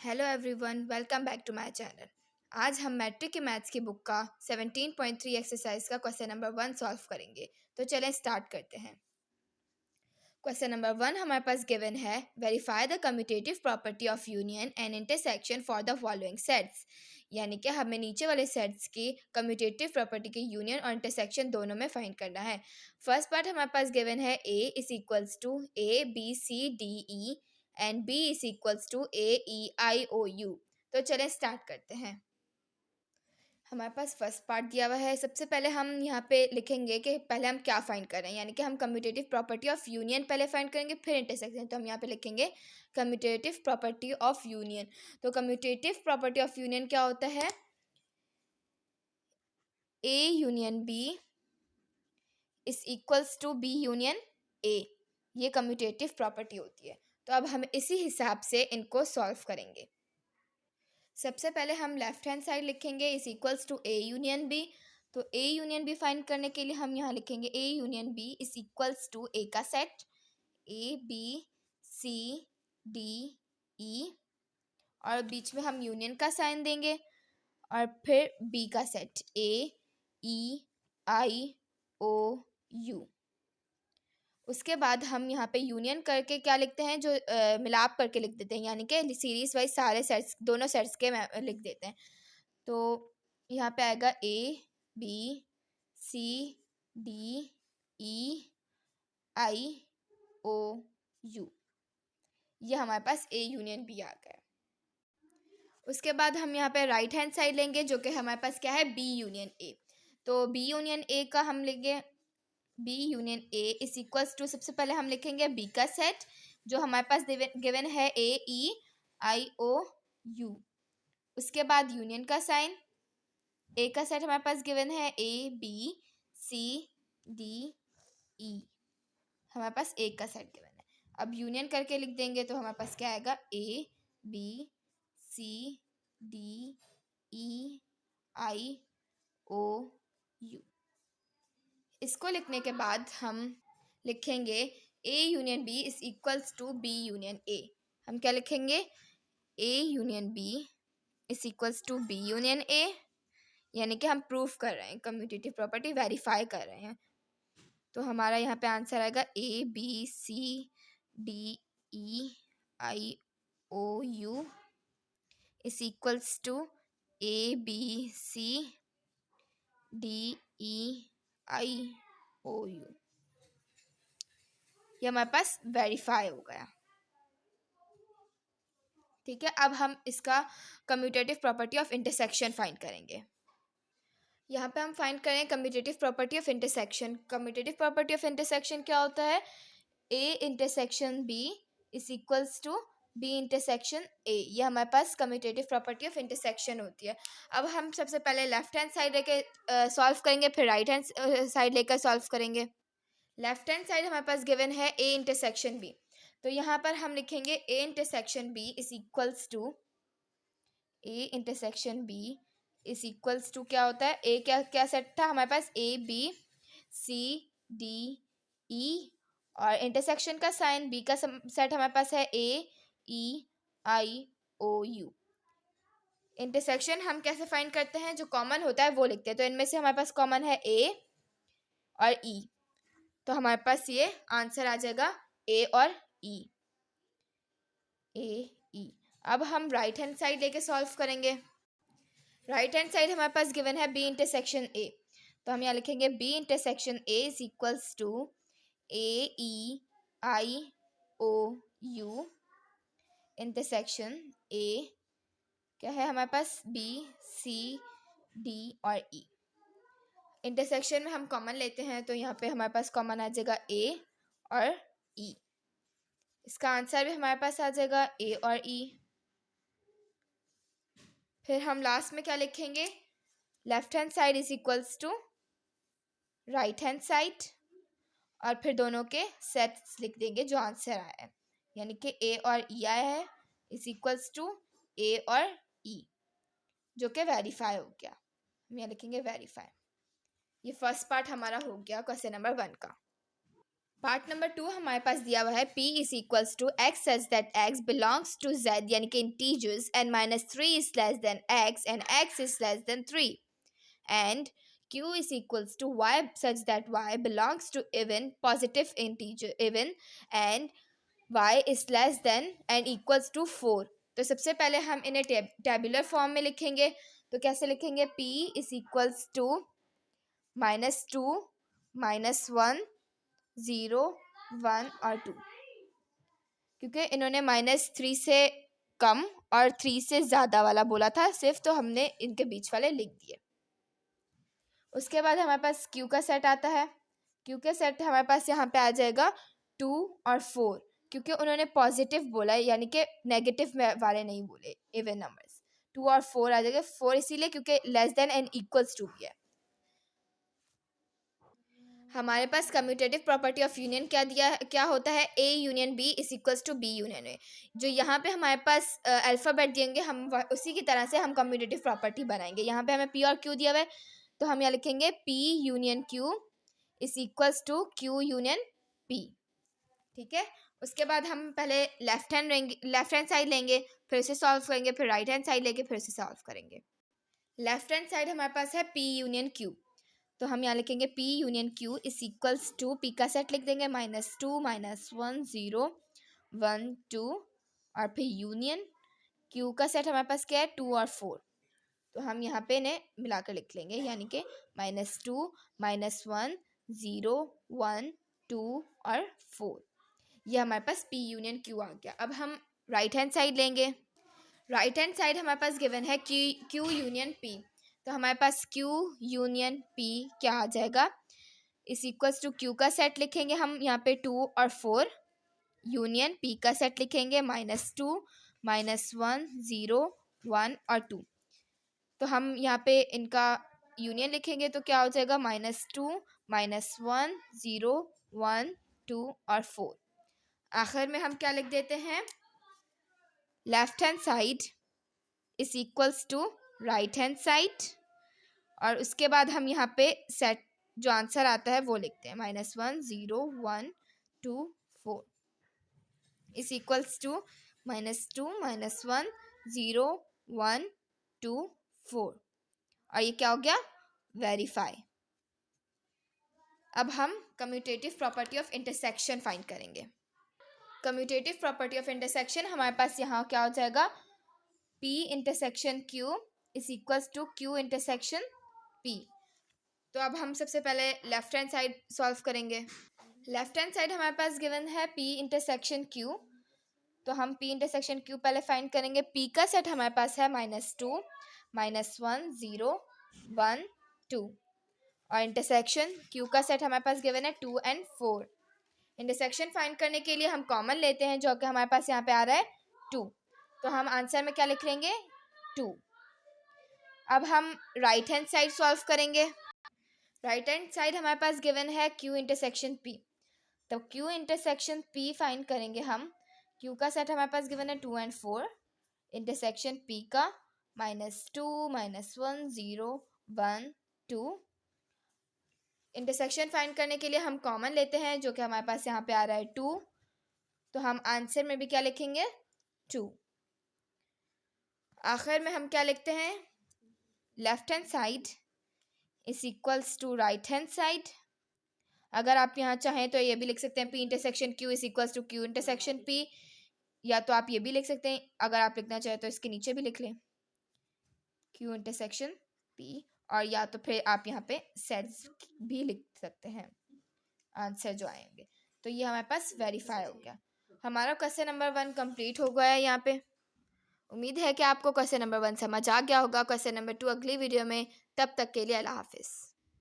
Hello everyone, welcome back to my channel. आज हम matric के मैथ्स की बुक का 17.3 एक्सरसाइज का क्वेश्चन नंबर 1 सॉल्व करेंगे। तो चलें स्टार्ट करते हैं। क्वेश्चन नंबर 1 हमारे पास गिवन है, verify the commutative property of union and intersection for the following sets. यानी कि हमें नीचे वाले सेट्स की कम्यूटेटिव प्रॉपर्टी के यूनियन और इंटरसेक्शन दोनों में फाइंड करना है। फर्स्ट पार्ट हमारे पास गिवन है A is equals to A B C D E and B is equals to A E I O U. तो चलें स्टार्ट करते हैं। हमारे पास फर्स्ट पार्ट दिया हुआ है। सबसे पहले हम यहाँ पे लिखेंगे कि पहले हम क्या फाइंड कर रहे हैं, यानी कि हम कम्यूटेटिव प्रॉपर्टी ऑफ यूनियन पहले फाइंड करेंगे, फिर इंटरसेक्शन। तो हम यहाँ पे लिखेंगे कम्यूटेटिव प्रॉपर्टी ऑफ यूनियन। तो कम्यूटेटिव प्रॉपर्टी ऑफ यूनियन क्या होता है? A union B is equals to B union A. ये कम्यूटेटिव प्रॉपर्टी होती है। तो अब हम इसी हिसाब से इनको सॉल्व करेंगे। सबसे पहले हम लेफ्ट हैंड साइड लिखेंगे is equals to A union B. तो ए यूनियन बी फाइंड करने के लिए हम यहाँ लिखेंगे A union B is equals to A का set A B C D E, और बीच में हम यूनियन का साइन देंगे, और फिर बी का set A E I O you. उसके बाद हम यहाँ पे यूनियन करके क्या लिखते हैं, जो मिलाप करके लिख देते हैं, यानी कि सीरीज वाइज सारे सेट्स दोनों सेट्स के लिख देते हैं। तो यहाँ पे आएगा A B C D E I O U. ये हमारे पास ए यूनियन बी आ गया। उसके बाद हम यहाँ पे राइट हैंड साइड लेंगे, जो कि हमारे पास क्या है, बी यूनियन ए। तो बी यूनियन ए का हम लेंगे B union A is equals to, सबसे पहले हम लिखेंगे बी का सेट जो हमारे पास गिवन है ए ई आई ओ यू। उसके बाद यूनियन का साइन, ए का सेट हमारे पास गिवन है ए बी सी डी ई, हमारे पास ए का सेट गिवन है। अब यूनियन करके लिख देंगे तो हमारे पास क्या आएगा, A B C D E I O U. इसको लिखने के बाद हम लिखेंगे A union B is equals to B union A. हम क्या लिखेंगे, A union B is equals to B union A, यानी कि हम प्रूफ कर रहे हैं, कम्यूटेटिव प्रॉपर्टी वेरीफाई कर रहे हैं। तो हमारा यहाँ पे आंसर आएगा A B C D E I O U is equals to A B C D E I O U. ये हमारे पास वेरीफाई हो गया। ठीक है, अब हम इसका commutative property of intersection find करेंगे। यहाँ पे हम फाइंड करें commutative property of intersection. Commutative property of intersection क्या होता है, A intersection B is equals to B intersection A. ये हमारे पास कम्यूटेटिव प्रॉपर्टी ऑफ इंटरसेक्शन होती है। अब हम सबसे पहले लेफ्ट हैंड साइड लेके सॉल्व करेंगे, फिर राइट हैंड साइड लेकर सॉल्व करेंगे। लेफ्ट हैंड साइड हमारे पास गिवन है ए इंटरसेक्शन बी। तो यहाँ पर हम लिखेंगे A intersection B is equals to, A intersection B is equals to क्या होता है, ए क्या क्या सेट था हमारे पास, ए बी सी डी ई, और इंटरसेक्शन का साइन बी का सेट हमारे पास है ए E I O U. Intersection हम कैसे फाइंड करते हैं, जो कॉमन होता है वो लिखते हैं। तो इनमें से हमारे पास कॉमन है ए और ई, तो हमारे पास ये आंसर आ जाएगा ए और ई, ए ई। अब हम राइट हैंड साइड लेके सॉल्व करेंगे। राइट हैंड साइड हमारे पास गिवन है बी इंटरसेक्शन ए। तो हम यहाँ लिखेंगे B intersection A is equals to A E I O U intersection A क्या है हमारे पास, बी सी डी और ई। इंटरसेक्शन में हम कॉमन लेते हैं, तो यहाँ पे हमारे पास कॉमन आ जाएगा ए और ई। इसका आंसर भी हमारे पास आ जाएगा ए और ई। फिर हम लास्ट में क्या लिखेंगे, left hand side is equals to right hand side, और फिर दोनों के सेट्स लिख देंगे जो आंसर आया है, यानी कि ए और ई आया है इज इक्वल्स टू ए और ई, जो कि वेरीफाई हो गया। हम यहाँ लिखेंगे वेरीफाई। ये फर्स्ट पार्ट हमारा हो गया क्वेश्चन नंबर 1 का। पार्ट नंबर 2 हमारे पास दिया हुआ है P is equals to X such that X belongs to Z यानी कि integers and -3 is less than X and X is less than 3 and Q is equals to Y such that Y belongs to even positive integer even and Y is less than and equals to 4। तो सबसे पहले हम इन्हें tabular form में लिखेंगे। तो कैसे लिखेंगे? P is equals to -2 -1 0 1 और 2, क्योंकि इन्होंने -3 से कम और 3 से ज़्यादा वाला बोला था सिर्फ, तो हमने इनके बीच वाले लिख दिए। उसके बाद हमारे पास Q का सेट आता है। Q का सेट हमारे पास यहाँ पे आ जाएगा 2 और 4, क्योंकि उन्होंने पॉजिटिव बोला है यानी कि नेगेटिव वाले नहीं बोले, इवन नंबर्स। 2 और 4 आ जाएगा। 4 इसीलिए क्योंकि less than and equals to भी है। हमारे पास कम्यूटेटिव प्रॉपर्टी ऑफ यूनियन क्या होता है? A union B is equals to B union A। जो यहाँ पे हमारे पास अल्फ़ाबेट देंगे, हम उसी की तरह से हम कम्यूटेटिव प्रॉपर्टी बनाएंगे। यहाँ पे हमें P और Q दिया हुआ है, तो हम यहाँ लिखेंगे P union Q is equals to Q union P। ठीक है। उसके बाद हम पहले लेफ्ट हैंड साइड लेंगे, फिर से सॉल्व करेंगे, फिर राइट हैंड साइड लेके फिर से सॉल्व करेंगे। लेफ्ट हैंड साइड हमारे पास है P यूनियन Q, तो हम यहाँ लिखेंगे P union Q is equals to P का सेट लिख देंगे -2 -1 0 1 2 और फिर यूनियन Q का सेट हमारे पास क्या है? 2 और 4। तो हम यहाँ पे इन्हें मिलाकर लिख लेंगे, यानी कि -2 -1 0 1 2 और 4। ये हमारे पास P यूनियन Q आ गया। अब हम राइट हैंड साइड लेंगे। राइट हैंड साइड हमारे पास गिवन है Q यूनियन P, तो हमारे पास Q यूनियन P क्या आ जाएगा? इस इक्वल्स टू Q का सेट लिखेंगे हम यहाँ पे 2 और 4, यूनियन P का सेट लिखेंगे -2 -1 0 1 और 2। तो हम यहाँ पे इनका यूनियन लिखेंगे तो क्या हो जाएगा? -2 -1 0 1 2 और 4। आखिर में हम क्या लिख देते हैं? Left hand side is equals to right hand side, और उसके बाद हम यहाँ पे सेट जो आंसर आता है वो लिखते हैं -1 0 1 2 4 इज इक्वल्स टू -2 -1 0 1 2 4। और ये क्या हो गया? वेरीफाई। अब हम commutative property of intersection find करेंगे। कम्यूटेटिव प्रॉपर्टी ऑफ इंटरसेक्शन हमारे पास यहाँ क्या हो जाएगा? P intersection Q is equals to Q intersection P। तो अब हम सबसे पहले लेफ्ट हैंड साइड सॉल्व करेंगे। लेफ्ट हैंड साइड हमारे पास गिवन है P इंटरसेक्शन Q, तो हम P इंटरसेक्शन Q पहले फाइंड करेंगे। P का सेट हमारे पास है -2 -1 0 1 2, और इंटरसेक्शन Q का सेट हमारे पास गिवन है 2 एंड 4। इंटरसेक्शन फाइंड करने के लिए हम कॉमन लेते हैं, जो कि हमारे पास यहाँ पे आ रहा है 2, तो हम आंसर में क्या लिख लेंगे? 2। अब हम राइट हैंड साइड सॉल्व करेंगे। राइट हैंड साइड हमारे पास गिवन है Q इंटरसेक्शन P, तो Q इंटरसेक्शन P फाइंड करेंगे हम। Q का सेट हमारे पास गिवन है 2 एंड 4, इंटरसेक्शन P का -2 -1 0 1 2। इंटरसेक्शन फाइंड करने के लिए हम कॉमन लेते हैं, जो कि हमारे पास यहाँ पे आ रहा है 2, तो हम आंसर में भी क्या लिखेंगे? 2। आखिर में हम क्या लिखते हैं? Left hand side is equals to right hand side. अगर आप यहाँ चाहें तो ये भी लिख सकते हैं P intersection Q is equals to Q intersection P, या तो आप ये भी लिख सकते हैं, अगर आप लिखना चाहें तो इसके नीचे भी लिख लें Q इंटरसेक्शन P, और या तो फिर आप यहाँ पे सेट्स भी लिख सकते हैं आंसर जो आएंगे। तो ये हमारे पास वेरीफाई हो गया। हमारा क्वेश्चन नंबर 1 कंप्लीट हो गया है यहाँ पे। उम्मीद है कि आपको क्वेश्चन नंबर 1 समझ आ गया होगा। क्वेश्चन नंबर 2 अगली वीडियो में। तब तक के लिए अल्लाह हाफिज़।